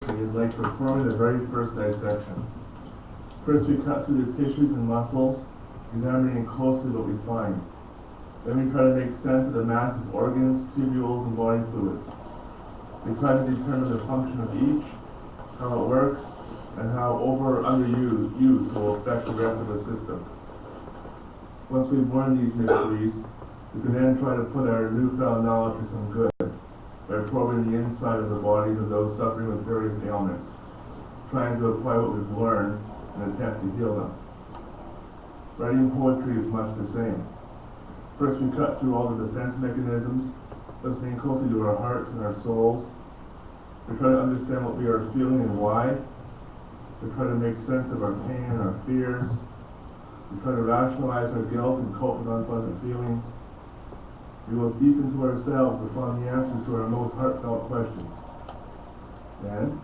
poetry is like performing the very first dissection. First we cut through the tissues and muscles, examining closely what we find. Then we try to make sense of the massive organs, tubules, and body fluids. We try to determine the function of each, how it works, and how over or underuse will affect the rest of the system. Once we've learned these mysteries, we can then try to put our newfound knowledge to some good by probing the inside of the bodies of those suffering with various ailments, trying to apply what we've learned and attempt to heal them. Writing poetry is much the same. First we cut through all the defense mechanisms, listening closely to our hearts and our souls. We try to understand what we are feeling and why. We try to make sense of our pain and our fears. We try to rationalize our guilt and cope with unpleasant feelings. We look deep into ourselves to find the answers to our most heartfelt questions. And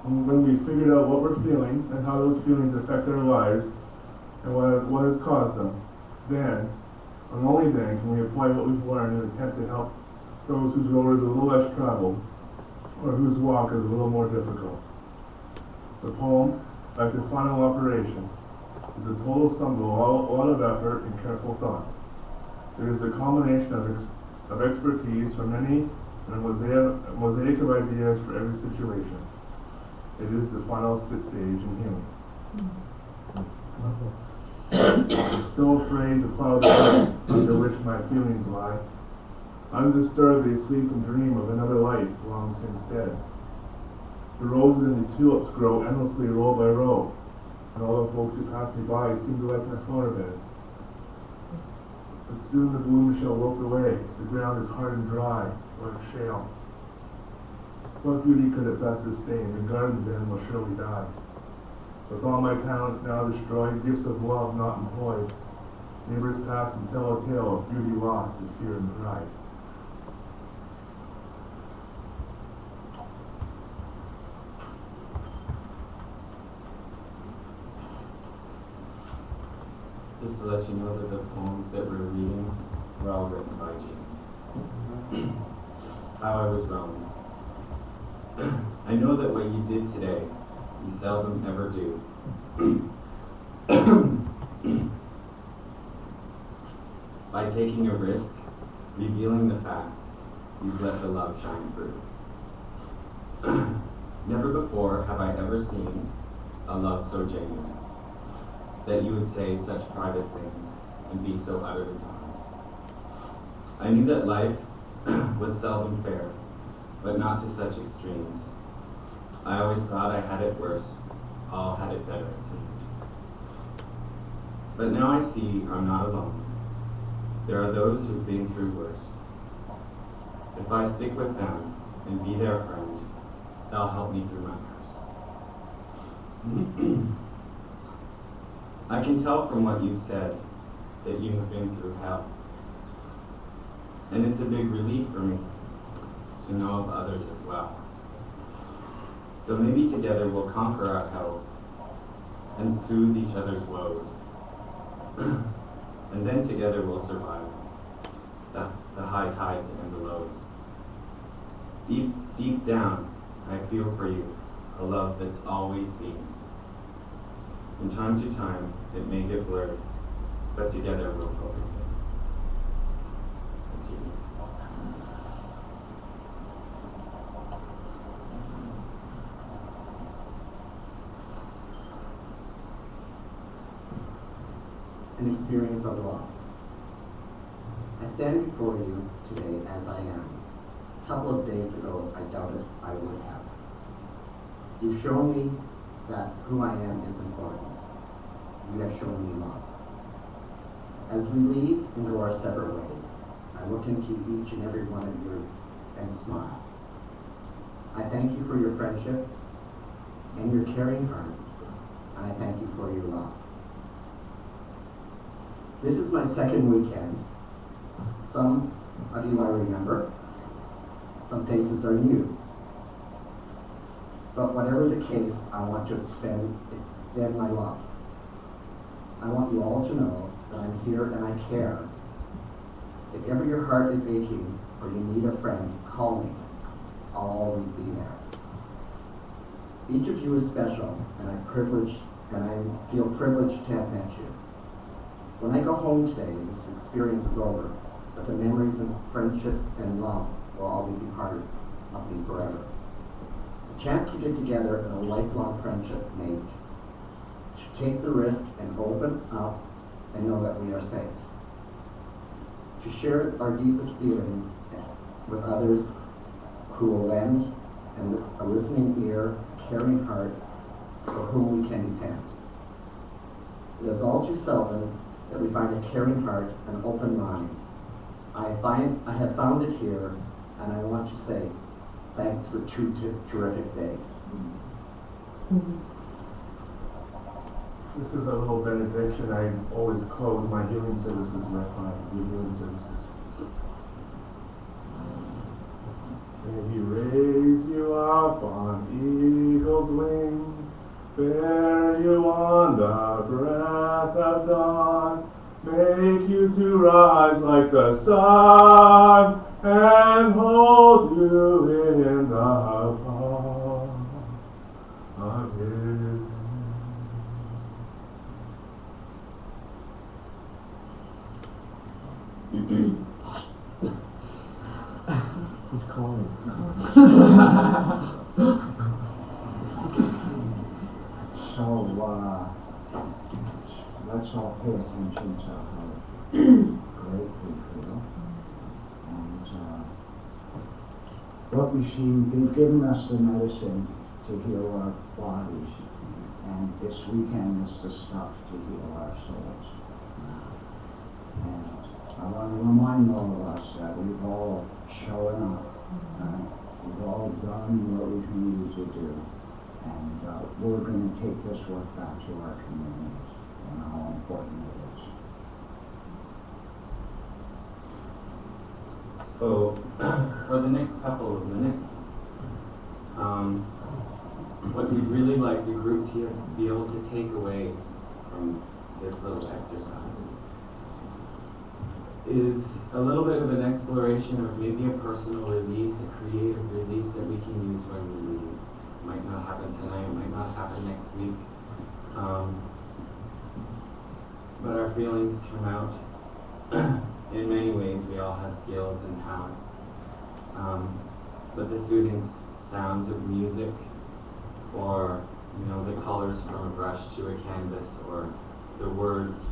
when we've figured out what we're feeling and how those feelings affect our lives and what has caused them, then, and only then, can we apply what we've learned and attempt to help those whose road is a little less traveled or whose walk is a little more difficult. The poem, like the final operation, is a total sum of a lot of effort and careful thought. It is a combination of expertise from many and a mosaic of ideas for every situation. It is the final stage in healing. I'm still afraid to plow the earth under which my feelings lie. Undisturbed they sleep and dream of another life long since dead. The roses and the tulips grow endlessly row by row, and all the folks who pass me by seem to like my flower beds. But soon the bloom shall wilt away, the ground is hard and dry, like shale. What beauty could it best sustain? The garden then will surely die. With all my talents now destroyed, gifts of love not employed, neighbors pass and tell a tale of beauty lost to fear and pride. Just to let you know that the poems that we're reading were all written by Jean. How I was wrong. I know that what you did today, you seldom ever do. By taking a risk, revealing the facts, you've let the love shine through. Never before have I ever seen a love so genuine, that you would say such private things and be so utterly kind. I knew that life was seldom fair, but not to such extremes. I always thought I had it worse, all had it better, it seemed. But now I see I'm not alone. There are those who've been through worse. If I stick with them and be their friend, they'll help me through my curse. I can tell from what you've said that you have been through hell. And it's a big relief for me to know of others as well. So maybe together we'll conquer our hells and soothe each other's woes. And then together we'll survive the high tides and the lows. Deep, deep down, I feel for you a love that's always been. From time to time, it may get blurred, but together we'll focus it. Continue. An experience of love. I stand before you today as I am. A couple of days ago, I doubted I would have. You've shown me that who I am is important. You have shown me love. As we leave and go our separate ways, I look into each and every one of you and smile. I thank you for your friendship and your caring hearts, and I thank you for your love. This is my second weekend. Some of you I remember. Some faces are new. But whatever the case, I want to extend my love. I want you all to know that I'm here and I care. If ever your heart is aching or you need a friend, call me. I'll always be there. Each of you is special, and I feel privileged to have met you. When I go home today, this experience is over, but the memories and friendships and love will always be part of me forever. The chance to get together in a lifelong friendship made, to take the risk and open up and know that we are safe. To share our deepest feelings with others who will lend a listening ear, a caring heart, for whom we can depend. It is all too seldom that we find a caring heart and open mind. I have found it here, and I want to say thanks for two terrific days. This is a little benediction. I always close my healing services with my healing services. May He raise you up on eagle's wings, bear you on the breath of dawn, make you to rise like the sun, and hold you in the palm of His hand. He's calling. So let's all pay attention to how great we feel. And they've given us the medicine to heal our bodies. And this weekend is the stuff to heal our souls. And I want to remind all of us that we've all shown up. We've all done what we've needed to do. And we're going to take this work back to our communities and how important it is. So, for the next couple of minutes, what we'd really like the group to be able to take away from this little exercise is a little bit of an exploration of maybe a personal release, a creative release that we can use when we leave. It might not happen tonight, it might not happen next week. But our feelings come out in many ways. We all have skills and talents. But the soothing sounds of music, or the colors from a brush to a canvas, or the words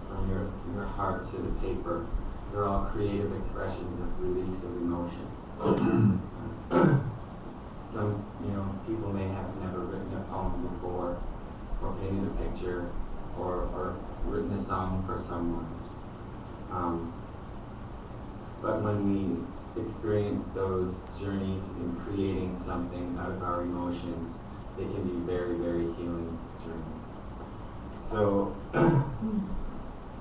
from your heart to the paper, they're all creative expressions of release of emotion. Some people may have never written a poem before, or painted a picture, or written a song for someone. But when we experience those journeys in creating something out of our emotions, they can be very, very healing journeys. So,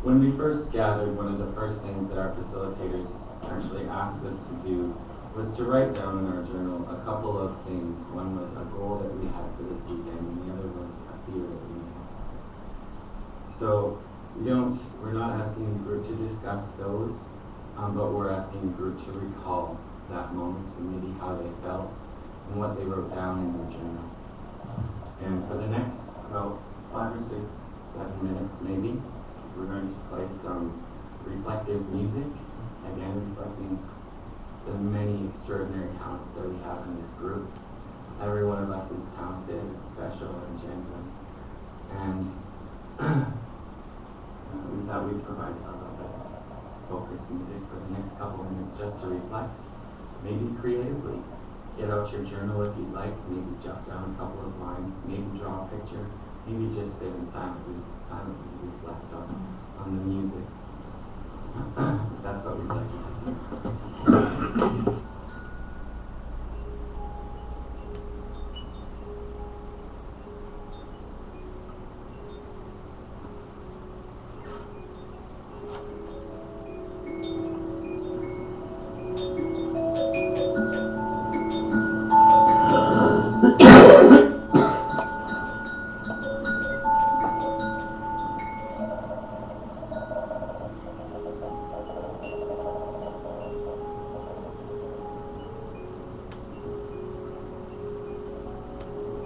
when we first gathered, one of the first things that our facilitators actually asked us to do was to write down in our journal a couple of things. One was a goal that we had for this weekend, and the other was a fear that we had. So we're not asking the group to discuss those, but we're asking the group to recall that moment and maybe how they felt and what they wrote down in their journal. And for the next about 5 or 6, 7 minutes maybe, we're going to play some reflective music, again reflecting the many extraordinary talents that we have in this group. Every one of us is talented and special and genuine. And we thought we'd provide a little bit of focused music for the next couple of minutes just to reflect, maybe creatively. Get out your journal if you'd like, maybe jot down a couple of lines, maybe draw a picture, maybe just sit and silently reflect on the music. That's what we'd like you to do.